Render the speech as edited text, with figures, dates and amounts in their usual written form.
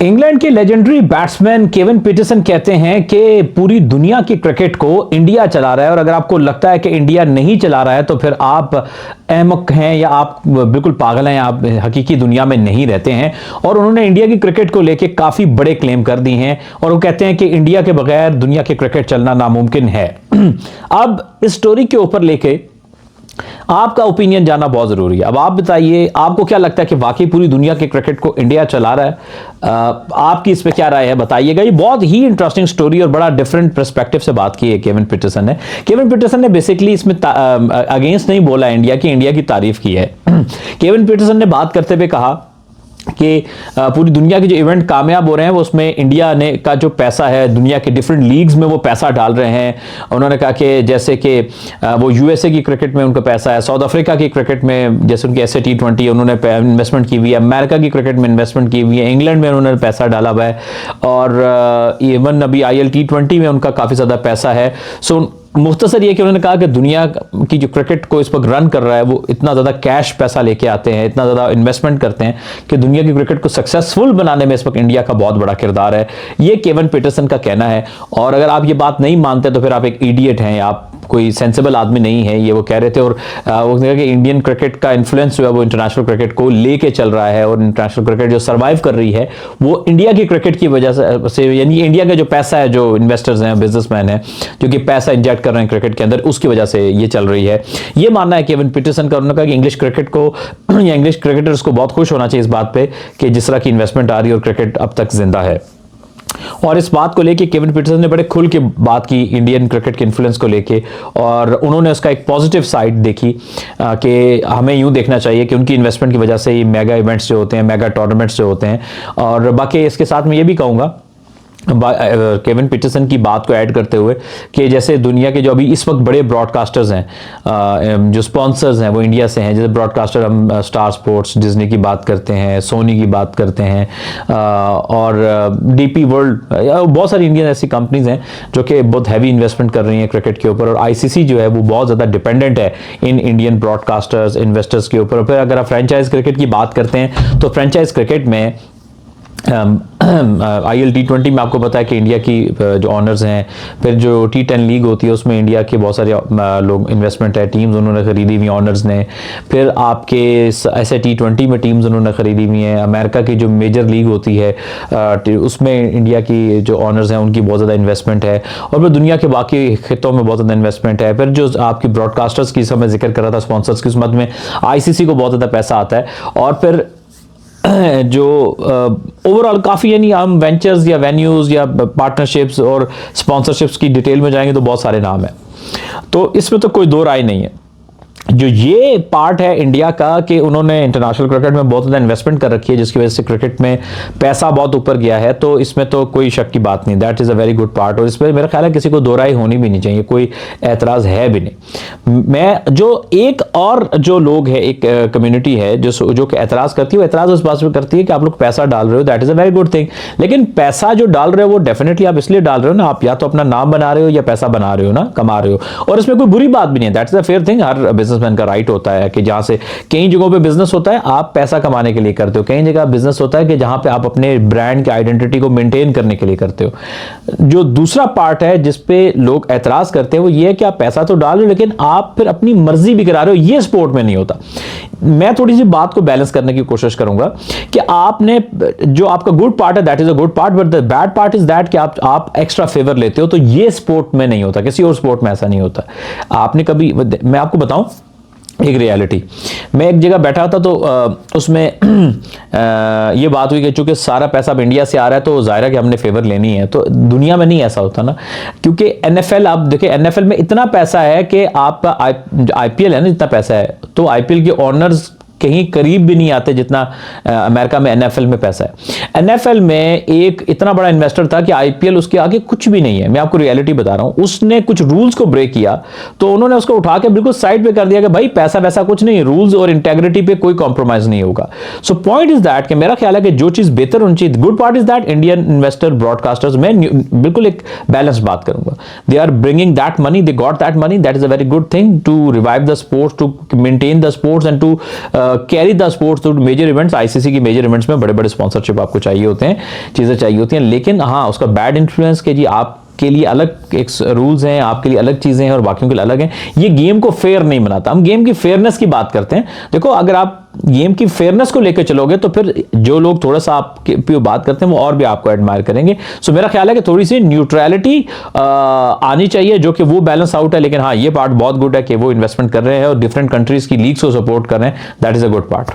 England के legendary batsman Kevin Pietersen कहते हैं कि पूरी दुनिया की क्रिकेट को इंडिया चला रहा है, और अगर आपको लगता है कि इंडिया नहीं चला रहा है तो फिर आप अहमक हैं या आप बिल्कुल पागल हैं, आप हकीकी दुनिया में नहीं रहते हैं। और उन्होंने इंडिया की क्रिकेट को लेकर काफी बड़े क्लेम कर दी हैं और वो कहते हैं कि इंडिया के बगैर दुनिया की क्रिकेट चलना नामुमकिन है। अब इस स्टोरी के ऊपर लेके आपका ओपिनियन जानना बहुत जरूरी है। अब आप बताइए, आपको क्या लगता है कि वाकई पूरी दुनिया के क्रिकेट को इंडिया चला रहा है? आपकी इस पे क्या राय है बताइएगा। ये बहुत ही इंटरेस्टिंग स्टोरी और बड़ा डिफरेंट पर्सपेक्टिव से बात की है केविन पीटरसन ने। केविन पीटरसन ने बेसिकली इसमें अगेंस्ट नहीं बोला इंडिया की, इंडिया की तारीफ की है। केविन पीटरसन ने बात करते हुए कहा कि पूरी दुनिया के जो इवेंट कामयाब हो रहे हैं वो उसमें इंडिया ने का जो पैसा है, दुनिया के डिफरेंट लीग्स में वो पैसा डाल रहे हैं। उन्होंने कहा कि जैसे कि वो यूएसए की क्रिकेट में उनका पैसा है, साउथ अफ्रीका की क्रिकेट में जैसे उनकी ऐसे T20 उन्होंने इन्वेस्टमेंट की हुई है, अमेरिका की क्रिकेट में इन्वेस्टमेंट की हुई है, इंग्लैंड में उन्होंने पैसा डाला हुआ है, और इवन अभी IL T20 में उनका काफ़ी ज़्यादा पैसा है। सो मुख्तसर ये कि उन्होंने कहा कि दुनिया की जो क्रिकेट को इस वक्त रन कर रहा है वो इतना ज़्यादा कैश पैसा लेके आते हैं, इतना ज़्यादा इन्वेस्टमेंट करते हैं कि दुनिया की क्रिकेट को सक्सेसफुल बनाने में इस वक्त इंडिया का बहुत बड़ा किरदार है। ये केविन पीटरसन का कहना है, और अगर आप ये बात नहीं मानते तो फिर आप एक इडियट हैं, आप कोई सेंसिबल आदमी नहीं है, ये वो कह रहे थे। और वो कहा कि इंडियन क्रिकेट का इन्फ्लुएंस जो है वो इंटरनेशनल क्रिकेट को लेके चल रहा है, और इंटरनेशनल क्रिकेट जो सर्वाइव कर रही है वो इंडिया की क्रिकेट की वजह से, यानी इंडिया का जो पैसा है, जो इन्वेस्टर्स हैं, बिजनेसमैन हैं जो कि पैसा इंजेक्ट कर रहे हैं क्रिकेट के अंदर, उसकी वजह से ये चल रही है। ये मानना है केविन पीटरसन का। उन्होंने कहा कि इंग्लिश क्रिकेट को या इंग्लिश क्रिकेटर्स को बहुत खुश होना चाहिए इस बात पे कि जिस तरह की इन्वेस्टमेंट आ रही है और क्रिकेट अब तक जिंदा है। और इस बात को लेके केविन पीटरसन ने बड़े खुल के बात की इंडियन क्रिकेट के इन्फ्लुएंस को लेके, और उन्होंने उसका एक पॉजिटिव साइड देखी कि हमें यूं देखना चाहिए कि उनकी इन्वेस्टमेंट की वजह से ये मेगा इवेंट्स जो होते हैं, मेगा टूर्नामेंट्स जो होते हैं। और बाकी इसके साथ में ये भी कहूँगा केविन पीटरसन की बात को ऐड करते हुए कि जैसे दुनिया के जो अभी इस वक्त बड़े ब्रॉडकास्टर्स हैं, जो स्पॉन्सर्स हैं वो इंडिया से हैं। जैसे ब्रॉडकास्टर हम स्टार स्पोर्ट्स, डिज्नी की बात करते हैं, सोनी की बात करते हैं, और DP वर्ल्ड, बहुत सारी इंडियन ऐसी कंपनीज हैं जो कि बहुत हैवी इन्वेस्टमेंट कर रही हैं क्रिकेट के ऊपर। और ICC जो है वो बहुत ज़्यादा डिपेंडेंट है इन इंडियन ब्रॉडकास्टर्स, इन्वेस्टर्स के ऊपर। फिर अगर आप फ्रेंचाइज क्रिकेट की बात करते हैं तो फ्रेंचाइज क्रिकेट में IL T20 में आपको पता है कि इंडिया की जो ऑनर्स हैं, फिर जो T10 लीग होती है उसमें इंडिया के बहुत सारे लोग इन्वेस्टमेंट है, टीम्स उन्होंने खरीदी हुई ऑनर्स ने। फिर आपके ऐसे T20 में टीम्स उन्होंने खरीदी हुई हैं। अमेरिका की जो मेजर लीग होती है उसमें इंडिया की जो ऑनर्स हैं उनकी बहुत ज़्यादा इन्वेस्टमेंट है, और फिर दुनिया के बाकी खितों में बहुत ज़्यादा इन्वेस्टमेंट है। फिर जो आपकी ब्रॉडकास्टर्स की मैं जिक्र कर रहा था, स्पॉन्सर्स की, उस मद में ICC को बहुत ज़्यादा पैसा आता है। और फिर जो ओवरऑल काफ़ी, यानी हम वेंचर्स या वेन्यूज़ या पार्टनरशिप्स और स्पॉन्सरशिप्स की डिटेल में जाएंगे तो बहुत सारे नाम हैं, तो इसमें तो कोई दो राय नहीं है। जो ये पार्ट है इंडिया का कि उन्होंने इंटरनेशनल क्रिकेट में बहुत ज़्यादा इन्वेस्टमेंट कर रखी है जिसकी वजह से क्रिकेट में पैसा बहुत ऊपर गया है, तो इसमें तो कोई शक की बात नहीं। That is a very good part, और इस पर मेरा ख्याल है किसी को दो राय होनी भी नहीं चाहिए, कोई एतराज़ है भी नहीं। मैं जो एक और जो लोग है, एक कम्युनिटी है जो कि एतराज़ करती है, वो एतराज़ उस बात पर करती है कि आप लोग पैसा डाल रहे हो, that is a very good thing. लेकिन पैसा जो डाल रहे हो वो डेफिनेटली आप इसलिए डाल रहे हो ना, आप या तो अपना नाम बना रहे हो या पैसा बना रहे हो ना, कमा रहे हो, और इसमें कोई बुरी बात भी नहीं है। That is a fair thing. Her businessman का राइट होता है कि जहां से कई जगहों पे बिजनेस होता है आप पैसा कमाने के लिए करते हो, कई जगह बिजनेस होता है कि जहां पे आप अपने ब्रांड की आइडेंटिटी को मेंटेन करने के लिए करते हो। जो दूसरा पार्ट है जिस पे लोग एतराज करते हैं वो ये है कि आप पैसा तो डाल रहे हो लेकिन आप फिर अपनी मर्जी भी करा रहे हो। ये स्पोर्ट में नहीं होता। मैं थोड़ी सी बात को बैलेंस करने की कोशिश करूंगा कि आपने जो आपका गुड पार्ट है that is a good part, but the bad part is that कि आप एक्स्ट्रा फेवर लेते हो, तो ये स्पोर्ट में नहीं होता, किसी और स्पोर्ट में ऐसा नहीं होता। आपने कभी, मैं आपको बताऊं एक रियलिटी, मैं एक जगह बैठा था तो उसमें ये बात हुई कि चूंकि सारा पैसा अब इंडिया से आ रहा है तो जाहिर है कि हमने फेवर लेनी है। तो दुनिया में नहीं ऐसा होता ना, क्योंकि NFL आप देखिए, NFL में इतना पैसा है कि आपका IPL है ना, जितना पैसा है, तो IPL के ऑनर्स कहीं करीब भी नहीं आते जितना अमेरिका में NFL में पैसा है। NFL में एक इतना बड़ा इन्वेस्टर था कि IPL उसके आगे कुछ भी नहीं है। मैं आपको रियलिटी बता रहा हूं, उसने कुछ रूल्स को ब्रेक किया तो उन्होंने उसको उठा के बिल्कुल साइड पे कर दिया कि भाई पैसा वैसा कुछ नहीं, रूल्स और इंटेग्रिटी पे कोई कॉम्प्रोमाइज नहीं होगा। सो पॉइंट इज दैट कि मेरा ख्याल है कि जो चीज बेहतर होनी चाहिए, good part is that Indian investor broadcasters, मैं बिल्कुल एक बैलेंस बात करूंगा, they are bringing that money, they got that money, that is a very good thing to revive the sports, to maintain the sports and to carry the sports to major events. ICC की major events में बड़े बड़े sponsorship आपको चाहिए होते हैं, चीजें चाहिए होती हैं, लेकिन हाँ उसका बैड इन्फ्लुएंस के जी आपके लिए अलग एक रूल्स हैं, आपके लिए अलग चीजें हैं और बाकियों के लिए अलग हैं। ये गेम को फेयर नहीं बनाता। हम गेम की फेयरनेस की बात करते हैं। देखो अगर आप गेम की फेयरनेस को लेकर चलोगे तो फिर जो लोग थोड़ा सा आपके पे बात करते हैं वो और भी आपको एडमायर करेंगे। सो मेरा ख्याल है कि थोड़ी सी न्यूट्रलिटी आनी चाहिए, जो कि वो बैलेंस आउट है। लेकिन हाँ ये पार्ट बहुत गुड है कि वो इन्वेस्टमेंट कर रहे हैं और डिफरेंट कंट्रीज की लीग्स को सपोर्ट कर रहे हैं। That is a good part.